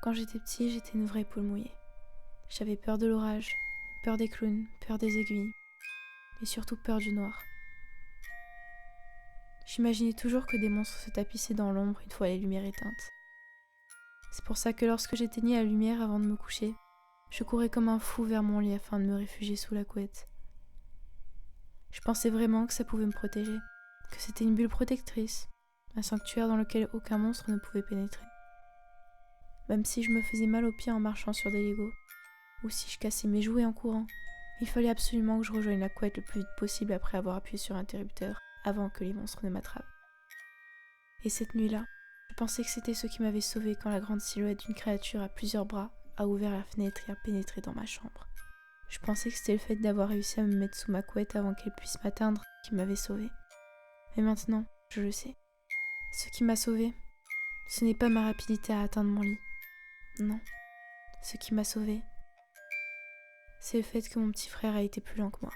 Quand j'étais petit, j'étais une vraie poule mouillée. J'avais peur de l'orage, peur des clowns, peur des aiguilles, et surtout peur du noir. J'imaginais toujours que des monstres se tapissaient dans l'ombre une fois les lumières éteintes. C'est pour ça que lorsque j'éteignais la lumière avant de me coucher, je courais comme un fou vers mon lit afin de me réfugier sous la couette. Je pensais vraiment que ça pouvait me protéger, que c'était une bulle protectrice, un sanctuaire dans lequel aucun monstre ne pouvait pénétrer. Même si je me faisais mal aux pieds en marchant sur des Legos, ou si je cassais mes jouets en courant, il fallait absolument que je rejoigne la couette le plus vite possible après avoir appuyé sur l'interrupteur, avant que les monstres ne m'attrapent. Et cette nuit-là, je pensais que c'était ce qui m'avait sauvée quand la grande silhouette d'une créature à plusieurs bras a ouvert la fenêtre et a pénétré dans ma chambre. Je pensais que c'était le fait d'avoir réussi à me mettre sous ma couette avant qu'elle puisse m'atteindre qui m'avait sauvée. Mais maintenant, je le sais. Ce qui m'a sauvée, ce n'est pas ma rapidité à atteindre mon lit. Non. Ce qui m'a sauvée, c'est le fait que mon petit frère a été plus lent que moi.